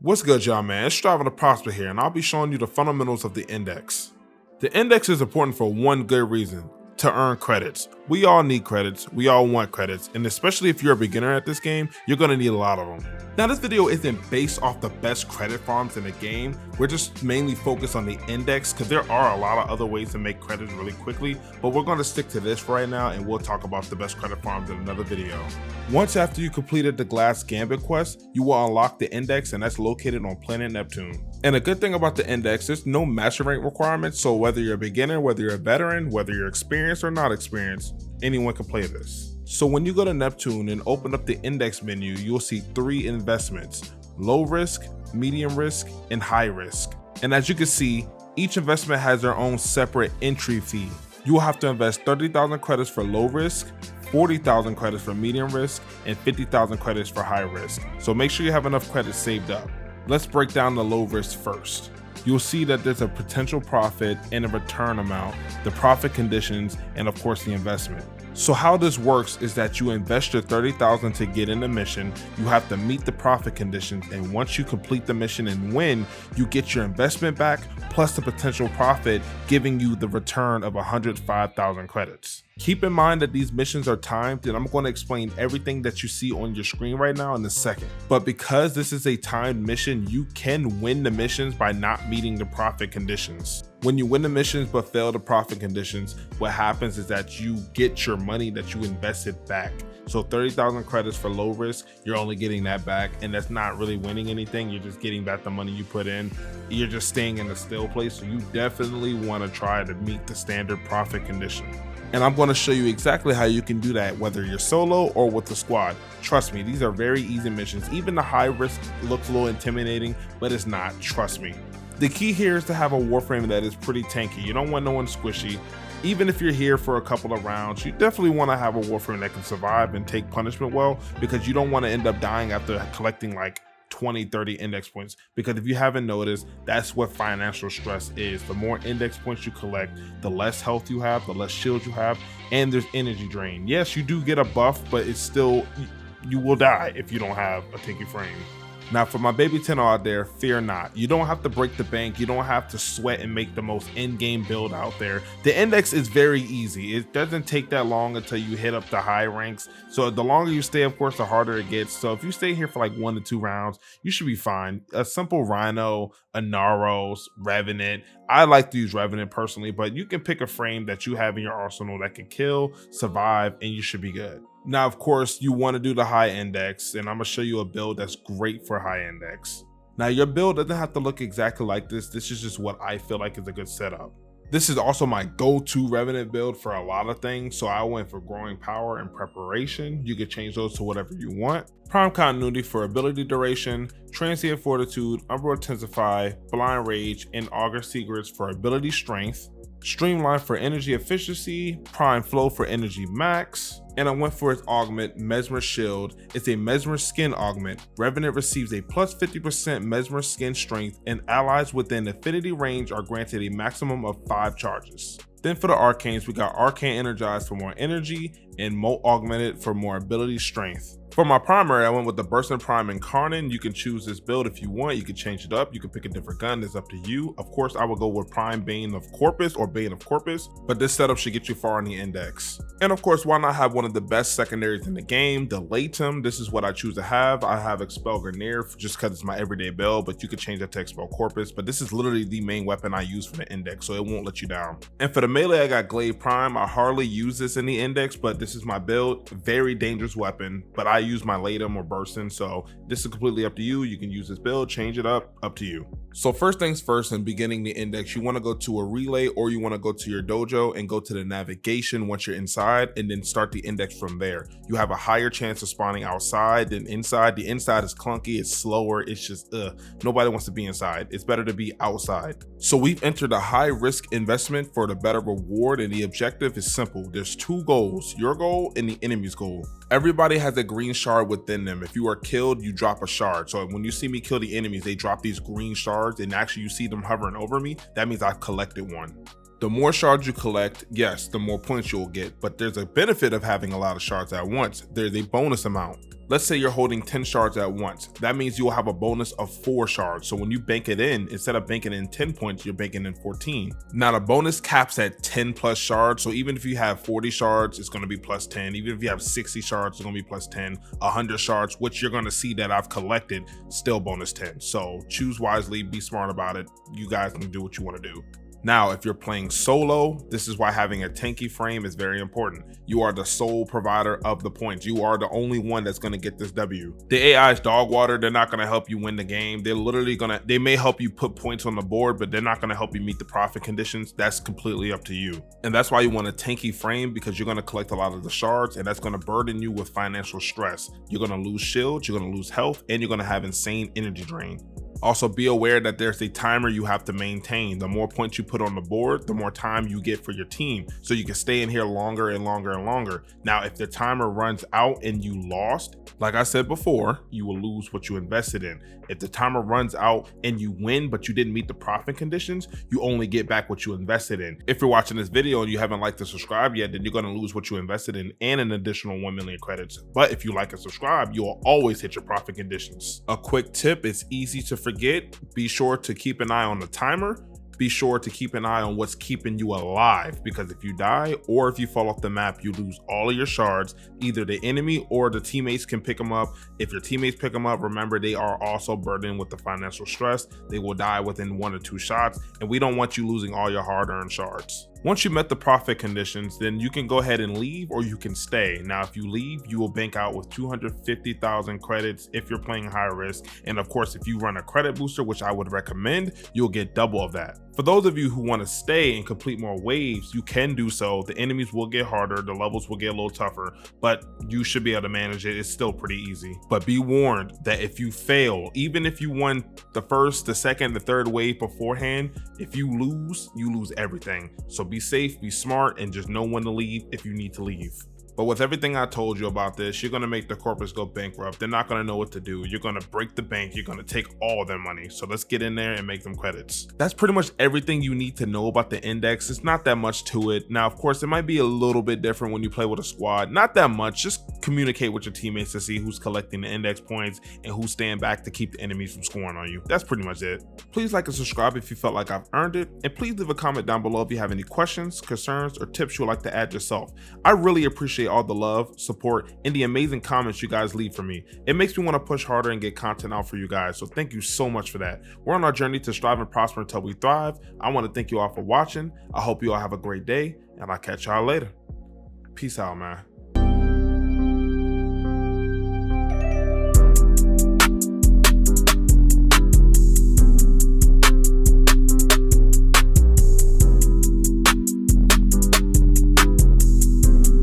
What's good, y'all, man? It's Striving to Prosper here, and I'll be showing you the fundamentals of the index. The index is important for one good reason: to earn credits. We all need credits, we all want credits, and especially if you're a beginner at this game, you're gonna need a lot of them. Now, this video isn't based off the best credit farms in the game. We're just mainly focused on the index because there are a lot of other ways to make credits really quickly, but we're gonna stick to this right now and we'll talk about the best credit farms in another video. Once after you completed the Glass Gambit quest, you will unlock the index, and that's located on planet Neptune. And a good thing about the index, there's no master rank requirements, so whether you're a beginner, whether you're a veteran, whether you're experienced or not experienced, anyone can play this. So when you go to Neptune and open up the index menu, you'll see 3 investments: low risk, medium risk, and high risk. And as you can see, each investment has their own separate entry fee. You will have to invest 30,000 credits for low risk, 40,000 credits for medium risk, and 50,000 credits for high risk. So make sure you have enough credits saved up. Let's break down the low risk first. You'll see that there's a potential profit and a return amount, the profit conditions, and of course the investment. So how this works is that you invest your 30,000 to get in the mission, you have to meet the profit conditions, and once you complete the mission and win, you get your investment back plus the potential profit, giving you the return of 105,000 credits. Keep in mind that these missions are timed, and I'm going to explain everything that you see on your screen right now in a second. But because this is a timed mission, you can win the missions by not meeting the profit conditions. When you win the missions but fail the profit conditions, what happens is that you get your money that you invested back. So 30,000 credits for low risk, you're only getting that back, and that's not really winning anything. You're just getting back the money you put in. You're just staying in a still place. So you definitely want to try to meet the standard profit condition. And I'm going to show you exactly how you can do that, whether you're solo or with the squad. Trust me, these are very easy missions. Even the high risk looks a little intimidating, but it's not, trust me. The key here is to have a Warframe that is pretty tanky. You don't want no one squishy. Even if you're here for a couple of rounds, you definitely want to have a Warframe that can survive and take punishment well, because you don't want to end up dying after collecting like 20, 30 index points, because if you haven't noticed, that's what financial stress is. The more index points you collect, the less health you have, the less shield you have, and there's energy drain. Yes, you do get a buff, but it's still, you will die if you don't have a tanky frame. Now, for my baby 10 out there, fear not. You don't have to break the bank. You don't have to sweat and make the most in-game build out there. The index is very easy. It doesn't take that long until you hit up the high ranks. So the longer you stay, of course, the harder it gets. So if you stay here for like 1 to 2 rounds, you should be fine. A simple Rhino, a Naros, Revenant. I like to use Revenant personally, but you can pick a frame that you have in your arsenal that can kill, survive, and you should be good. Now, of course, you want to do the high index, and I'm going to show you a build that's great for high index. Now, your build doesn't have to look exactly like this. This is just what I feel like is a good setup. This is also my go-to Revenant build for a lot of things, so I went for growing power and preparation. You can change those to whatever you want. Prime continuity for ability duration, transient fortitude, umbral intensify, blind rage, and augur secrets for ability strength. Streamline for energy efficiency, prime flow for energy max, and I went for its augment, Mesmer Shield. It's a Mesmer Skin augment. Revenant receives a plus 50% Mesmer Skin strength, and allies within affinity range are granted a maximum of 5 charges. Then for the arcanes, we got Arcane Energized for more energy, and Mote Augmented for more ability strength. For my primary, I went with the Bursting Prime Incarnate. You can choose this build if you want. You can change it up. You can pick a different gun. It's up to you. Of course, I would go with Prime Bane of Corpus or Bane of Corpus, but this setup should get you far in the index. And of course, why not have one of the best secondaries in the game, the Latum? This is what I choose to have. I have Expel Grineer just because it's my everyday build, but you could change that to Expel Corpus. But this is literally the main weapon I use for the index, so it won't let you down. And for the melee, I got Glaive Prime. I hardly use this in the index, but this is my build. Very dangerous weapon, but I use my Latum or Bursting, so this is completely up to you. You can use this build, change it up to you. So first things first, in beginning the index, you want to go to a relay, or you want to go to your dojo and go to the navigation once you're inside, and then start the index from there. You have a higher chance of spawning outside than inside. The inside is clunky, it's slower, it's just nobody wants to be inside. It's better to be outside. So we've entered a high risk investment for the better reward, and the objective is simple. There's 2 goals, your goal and the enemy's goal. Everybody has a green shard within them. If you are killed, you drop a shard. So when you see me kill the enemies, they drop these green shards, and actually you see them hovering over me. That means I've collected one. The more shards you collect, yes, the more points you'll get, but there's a benefit of having a lot of shards at once. There's a bonus amount. Let's say you're holding 10 shards at once. That means you will have a bonus of 4 shards. So when you bank it in, instead of banking in 10 points, you're banking in 14. Now the bonus caps at 10 plus shards. So even if you have 40 shards, it's going to be plus 10. Even if you have 60 shards, it's going to be plus 10. 100 shards, which you're going to see that I've collected, still bonus 10. So choose wisely, be smart about it. You guys can do what you want to do. Now, if you're playing solo, this is why having a tanky frame is very important. You are the sole provider of the points. You are the only one that's going to get this W. The AI is dog water. They're not going to help you win the game. They're literally they may help you put points on the board, but they're not going to help you meet the profit conditions. That's completely up to you. And that's why you want a tanky frame, because you're going to collect a lot of the shards, and that's going to burden you with financial stress. You're going to lose shields, you're going to lose health, and you're going to have insane energy drain. Also, be aware that there's a timer you have to maintain. The more points you put on the board, the more time you get for your team, so you can stay in here longer and longer and longer. Now, if the timer runs out and you lost, like I said before, you will lose what you invested in. If the timer runs out and you win, but you didn't meet the profit conditions, you only get back what you invested in. If you're watching this video and you haven't liked or subscribed yet, then you're going to lose what you invested in and an additional 1 million credits. But if you like and subscribe, you'll always hit your profit conditions. A quick tip: it's easy to forget. Be sure to keep an eye on the timer. Be sure to keep an eye on what's keeping you alive, because if you die or if you fall off the map, you lose all of your shards. Either the enemy or the teammates can pick them up. If your teammates pick them up, remember, they are also burdened with the financial stress. They will die within 1 or 2 shots, and we don't want you losing all your hard-earned shards. Once you met the profit conditions, then you can go ahead and leave, or you can stay. Now, if you leave, you will bank out with 250,000 credits if you're playing high risk. And of course, if you run a credit booster, which I would recommend, you'll get double of that. For those of you who want to stay and complete more waves, you can do so. The enemies will get harder, the levels will get a little tougher, but you should be able to manage it. It's still pretty easy. But be warned that if you fail, even if you won the first, the second, the third wave beforehand, if you lose everything. So be safe, be smart, and just know when to leave if you need to leave. But with everything I told you about this, you're going to make the corporates go bankrupt. They're not going to know what to do. You're going to break the bank. You're going to take all their money. So let's get in there and make them credits. That's pretty much everything you need to know about the index. It's not that much to it. Now, of course, it might be a little bit different when you play with a squad. Not that much. Just communicate with your teammates to see who's collecting the index points and who's staying back to keep the enemies from scoring on you. That's pretty much it. Please like and subscribe if you felt like I've earned it. And please leave a comment down below if you have any questions, concerns, or tips you would like to add yourself. I really appreciate all the love, support, and the amazing comments you guys leave for me. It makes me want to push harder and get content out for you guys, so thank you so much for that. We're on our journey to strive and prosper until we thrive. I want to thank you all for watching. I hope you all have a great day, and I'll catch y'all later. Peace out, man.